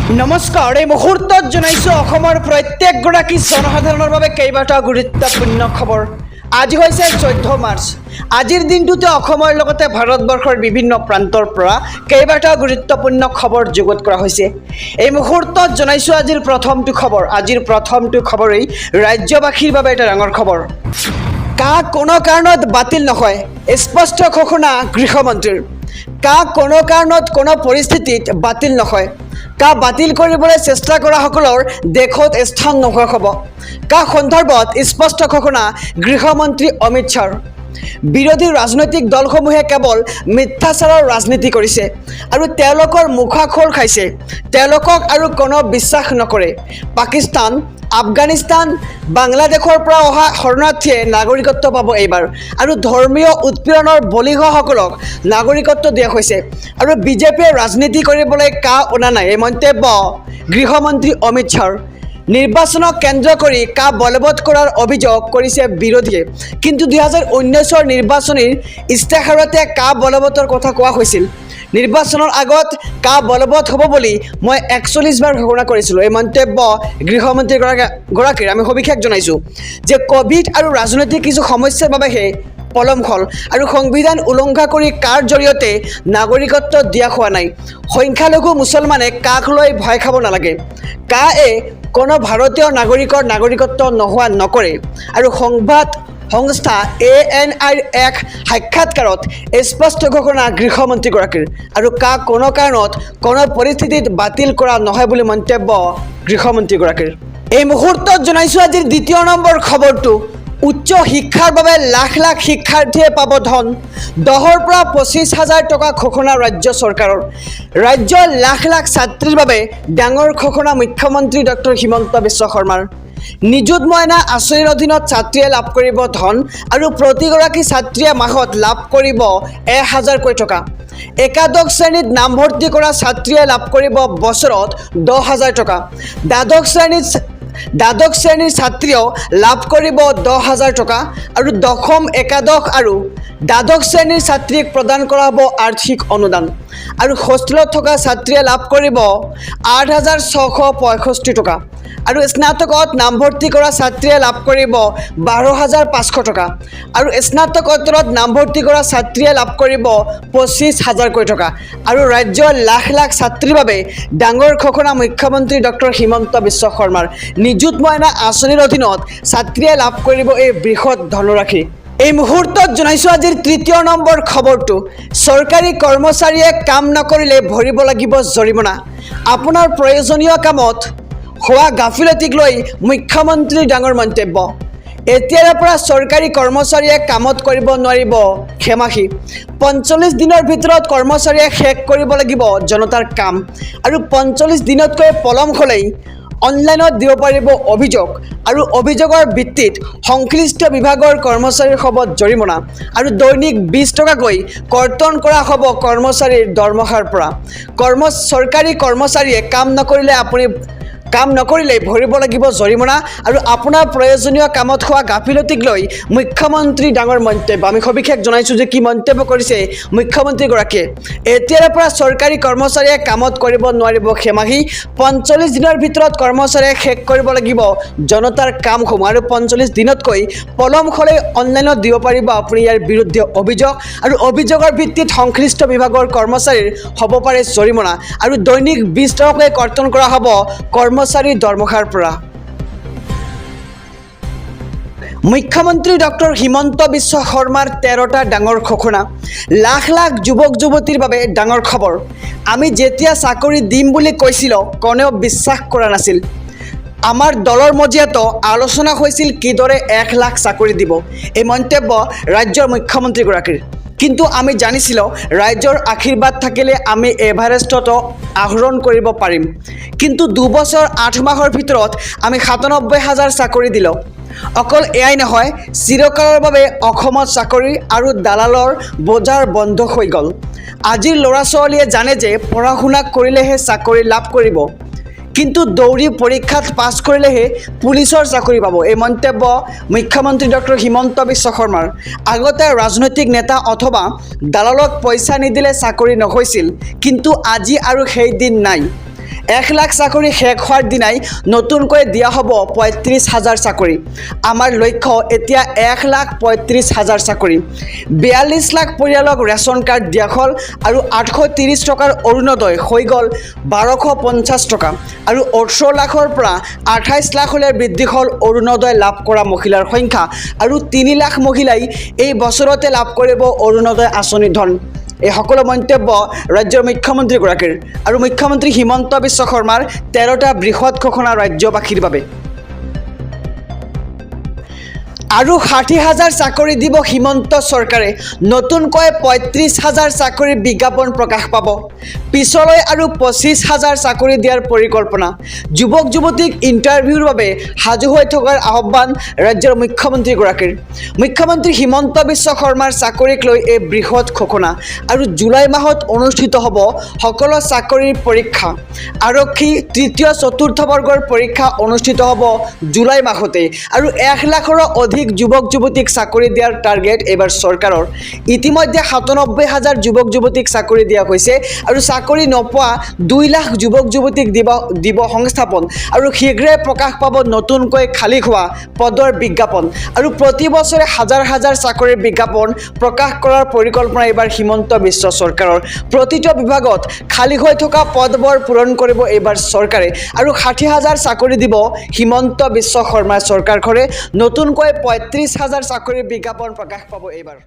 নমস্কাৰ এই মুহূৰ্তত জনাইছোঁ অসমৰ প্ৰত্যেকগৰাকী জনসাধাৰণৰ বাবে কেইবাটাও গুৰুত্বপূৰ্ণ খবৰ। আজি হৈছে 14 মাৰ্চ। আজিৰ দিনটোতে অসমৰ লগতে ভাৰতবৰ্ষৰ বিভিন্ন প্ৰান্তৰ পৰা কেইবাটাও গুৰুত্বপূৰ্ণ খবৰ যুগুত কৰা হৈছে। এই মুহূৰ্তত জনাইছোঁ আজিৰ প্ৰথমটো খবৰ। আজিৰ প্ৰথমটো খবৰেই ৰাজ্যবাসীৰ বাবে এটা ডাঙৰ খবৰ। কাক কোনো কাৰণত বাতিল নহয়, স্পষ্ট ঘোষণা গৃহমন্ত্ৰীৰ। কাক কোনো কাৰণত কোনো পৰিস্থিতিত বাতিল নহয়। কাক বাতিল কৰিবলৈ চেষ্টা কৰাসকলৰ দেশত স্থান নোহোৱা হ'ব। কাক সন্দৰ্ভত স্পষ্ট ঘোষণা গৃহমন্ত্ৰী অমিত শ্বাহৰ। বিৰোধী ৰাজনৈতিক দলসমূহে কেৱল মিথ্যাচাৰৰ ৰাজনীতি কৰিছে আৰু তেওঁলোকৰ মুখাখোল খাইছে। তেওঁলোকক আৰু কোনো বিশ্বাস নকৰে। পাকিস্তান, আফগানিস্তান, বাংলাদেশৰ পৰা অহা শৰণাৰ্থীয়ে নাগৰিকত্ব পাব এইবাৰ আৰু ধৰ্মীয় উৎপীড়নৰ বলি হোৱাসকলক নাগৰিকত্ব দিয়া হৈছে আৰু বিজেপিয়ে ৰাজনীতি কৰিবলৈ অনা নাই। এই মন্তব্য গৃহমন্ত্ৰী অমিত শ্বাহৰ। নিৰ্বাচনক কেন্দ্ৰ কৰি বলবৎ কৰাৰ অভিযোগ কৰিছে বিৰোধীয়ে, কিন্তু 2019 নিৰ্বাচনীৰ ইস্তাহাৰতে বলবৎৰ কথা কোৱা হৈছিল। নিৰ্বাচনৰ আগত বলবৎ হ'ব বুলি মই 41 বাৰ ঘোষণা কৰিছিলোঁ। এই মন্তব্য গৃহমন্ত্ৰীগৰাকীৰ। আমি সবিশেষ জনাইছোঁ যে ক'ভিড আৰু ৰাজনৈতিক কিছু সমস্যাৰ বাবেহে পলম হ'ল আৰু সংবিধান উলংঘা কৰি জৰিয়তে নাগৰিকত্ব দিয়া হোৱা নাই। সংখ্যালঘু মুছলমানে কাক লৈ ভয় খাব নালাগে। কোনো ভাৰতীয় নাগৰিকৰ নাগৰিকত্ব নোহোৱা নকৰে আৰু সংবাদ সংস্থা ANIৰ এক সাক্ষাৎকাৰত স্পষ্ট ঘোষণা গৃহমন্ত্ৰীগৰাকীৰ আৰু কোনো কাৰণত কোনো পৰিস্থিতিত বাতিল কৰা নহয় বুলি মন্তব্য গৃহমন্ত্ৰীগৰাকীৰ। এই মুহূৰ্তত জনাইছোঁ আজিৰ দ্বিতীয় নম্বৰ খবৰটো। উচ্চ শিক্ষাৰ বাবে লাখ লাখ শিক্ষাৰ্থীয়ে পাব ধন। 10ৰ পৰা 25,000 টকা ঘোষণা ৰাজ্য চৰকাৰৰ। ৰাজ্যৰ লাখ লাখ ছাত্ৰীৰ বাবে ডাঙৰ ঘোষণা মুখ্যমন্ত্ৰী ডক্টৰ হিমন্ত বিশ্ব শৰ্মাৰ। নিযুত মইনা আঁচনিৰ অধীনত ছাত্ৰীয়ে লাভ কৰিব ধন আৰু প্ৰতিগৰাকী ছাত্ৰীয়ে মাহত লাভ কৰিব 1000কৈ টকা। একাদশ শ্ৰেণীত নামভৰ্তি কৰা ছাত্ৰীয়ে লাভ কৰিব বছৰত 10,000 টকা। দ্বাদশ শ্ৰেণীৰ ছাত্ৰীয়েও লাভ কৰিব 10,000 টকা আৰু দশম, একাদশ আৰু দ্বাদশ শ্ৰেণীৰ ছাত্ৰীক প্ৰদান কৰা হ'ব আৰ্থিক অনুদান আৰু হোষ্টেলত থকা ছাত্ৰীয়ে লাভ কৰিব 8,665 টকা আৰু স্নাতকত নামভৰ্তি কৰা ছাত্ৰীয়ে লাভ কৰিব 12,500 টকা আৰু স্নাতকোত্তৰত নামভৰ্তি কৰা ছাত্ৰীয়ে লাভ কৰিব 25,000কৈ টকা আৰু ৰাজ্যৰ লাখ লাখ ছাত্ৰীৰ বাবে ডাঙৰ ঘোষণা মুখ্যমন্ত্ৰী ডক্টৰ হিমন্ত বিশ্ব শৰ্মাৰ। নিযুত মইনা আঁচনিৰ অধীনত ছাত্ৰীয়ে লাভ কৰিব এই বৃহৎ ধনৰাশি। এই মুহূৰ্তত জনাইছোঁ আজিৰ তৃতীয় নম্বৰ খবৰটো। চৰকাৰী কৰ্মচাৰীয়ে কাম নকৰিলে ভৰিব লাগিব জৰিমনা। আপোনাৰ প্ৰয়োজনীয় কামত হোৱা গাফিলতিক লৈ মুখ্যমন্ত্ৰীৰ ডাঙৰ মন্তব্য। এতিয়াৰে পৰা চৰকাৰী কৰ্মচাৰীয়ে কামত কৰিব নোৱাৰিব খেমাখি। 45 দিনৰ ভিতৰত কৰ্মচাৰীয়ে শেষ কৰিব লাগিব জনতাৰ কাম আৰু 45 দিনতকৈ পলম হ'লেই অনলাইনত দিব পাৰিব অভিযোগ আৰু অভিযোগৰ ভিত্তিত সংশ্লিষ্ট বিভাগৰ কৰ্মচাৰীৰ হ'ব জৰিমনা আৰু দৈনিক 20 টকাকৈ কৰ্তন কৰা হ'ব কৰ্মচাৰীৰ দৰমহাৰ পৰা। চৰকাৰী কৰ্মচাৰীয়ে কাম নকৰিলে ভৰিব লাগিব জৰিমনা আৰু আপোনাৰ প্ৰয়োজনীয় কামত হোৱা গাফিলতিক লৈ মুখ্যমন্ত্ৰী ডাঙৰ মন্তব্য। আমি সবিশেষ জনাইছোঁ যে কি মন্তব্য কৰিছে মুখ্যমন্ত্ৰীগৰাকীয়ে। এতিয়াৰে পৰা চৰকাৰী কৰ্মচাৰীয়ে কামত কৰিব নোৱাৰিব খেমাখি। 45 দিনৰ ভিতৰত কৰ্মচাৰীয়ে শেষ কৰিব লাগিব জনতাৰ কামসমূহ আৰু 45 দিনতকৈ পলম হ'লে অনলাইনত দিব পাৰিব আপুনি ইয়াৰ বিৰুদ্ধে অভিযোগ আৰু অভিযোগৰ ভিত্তিত সংশ্লিষ্ট বিভাগৰ কৰ্মচাৰীৰ হ'ব পাৰে জৰিমনা আৰু দৈনিক 20 টকাকৈ কৰ্তন কৰা হ'ব কৰ্মচাৰীৰ দৰমহাৰ পৰা। মুখ্যমন্ত্ৰী ডক্টৰ হিমন্ত বিশ্ব শৰ্মাৰ 13টা ডাঙৰ ঘোষণা। লাখ লাখ যুৱক যুৱতীৰ বাবে ডাঙৰ খবৰ। আমি যেতিয়া চাকৰি দিম বুলি কৈছিলোঁ কোনেও বিশ্বাস কৰা নাছিল। আমাৰ দলৰ মজিয়াতো আলোচনা হৈছিল কিদৰে 1 লাখ চাকৰি দিব। এই মন্তব্য ৰাজ্যৰ মুখ্যমন্ত্ৰীগৰাকীৰ। কিন্তু আমি জানিছিলোঁ ৰাইজৰ আশীৰ্বাদ থাকিলে আমি এভাৰেষ্টতো আহৰণ কৰিব পাৰিম। কিন্তু 2 বছৰ 8 মাহৰ ভিতৰত আমি 97,000 চাকৰি দিলোঁ। অকল এয়াই নহয়, চিৰকালৰ বাবে অসমত চাকৰি আৰু দালালৰ বজাৰ বন্ধ হৈ গ'ল। আজিৰ ল'ৰা ছোৱালীয়ে জানে যে পঢ়া শুনা কৰিলেহে চাকৰি লাভ কৰিব, কিন্তু দৌৰি পৰীক্ষাত পাছ কৰিলেহে পুলিচৰ চাকৰি পাব। এই মন্তব্য মুখ্যমন্ত্ৰী ডক্টৰ হিমন্ত বিশ্ব শৰ্মাৰ। আগতে ৰাজনৈতিক নেতা অথবা দালালক পইচা নিদিলে চাকৰি নহৈছিল, কিন্তু আজি আৰু সেই দিন নাই। 1 লাখ চাকৰি শেষ হোৱাৰ দিনাই নতুনকৈ দিয়া হ'ব 35,000 চাকৰি। আমাৰ লক্ষ্য এতিয়া 1,35,000 চাকৰি। 42 লাখ পৰিয়ালক ৰেচন কাৰ্ড দিয়া হ'ল আৰু 830 টকাৰ অৰুণোদয় হৈ গ'ল 1250 টকা আৰু 18 লাখৰ পৰা 28 লাখলৈ বৃদ্ধি হ'ল অৰুণোদয় লাভ কৰা মহিলাৰ সংখ্যা আৰু 3 লাখ মহিলাই এই বছৰতে লাভ কৰিব অৰুণোদয় আঁচনিৰ ধন। এই সকলো মন্তব্য ৰাজ্যৰ মুখ্যমন্ত্ৰীগৰাকীৰ আৰু মুখ্যমন্ত্ৰী হিমন্ত বিশ্ব শৰ্মাৰ 13টা বৃহৎ ঘোষণা ৰাজ্যবাসীৰ বাবে। আৰু 60,000 চাকৰি দিব হিমন্ত চৰকাৰে। নতুনকৈ 35,000 চাকৰিৰ বিজ্ঞাপন প্ৰকাশ পাব। পিছলৈ আৰু 25,000 চাকৰি দিয়াৰ পৰিকল্পনা। যুৱক যুৱতীক ইণ্টাৰভিউৰ বাবে সাজু হৈ থকাৰ আহ্বান ৰাজ্যৰ মুখ্যমন্ত্ৰীগৰাকীৰ। মুখ্যমন্ত্ৰী হিমন্ত বিশ্ব শৰ্মাৰ চাকৰিক লৈ এই বৃহৎ ঘোষণা। আৰু জুলাই মাহত অনুষ্ঠিত হ'ব সকলো চাকৰিৰ পৰীক্ষা। আৰক্ষী 3য় 4ৰ্থ বৰ্গৰ পৰীক্ষা অনুষ্ঠিত হ'ব জুলাই মাহতে আৰু 1 লাখৰো অধিক যুৱক যুৱতীক চাকৰি দিয়াৰ টাৰ্গেট এইবাৰ চৰকাৰৰ। ইতিমধ্যে 97,000 যুৱক যুৱতীক চাকৰি দিয়া হৈছে আৰু চাকৰি নোপোৱা 2 লাখ যুৱক যুৱতীক দিব সংস্থাপন আৰু শীঘ্ৰে প্ৰকাশ পাব নতুনকৈ খালী হোৱা পদৰ বিজ্ঞাপন আৰু প্ৰতি বছৰে হাজাৰ হাজাৰ চাকৰিৰ বিজ্ঞাপন প্ৰকাশ কৰাৰ পৰিকল্পনা এইবাৰ হিমন্ত বিশ্ব চৰকাৰৰ। প্ৰতিটো বিভাগত খালী হৈ থকা পদবোৰ পূৰণ কৰিব এইবাৰ চৰকাৰে আৰু 60,000 চাকৰি দিব হিমন্ত বিশ্ব শৰ্মাৰ চৰকাৰখনে। নতুনকৈ 35,000 চাকৰিৰ বিজ্ঞাপন প্ৰকাশ পাব এইবাৰ।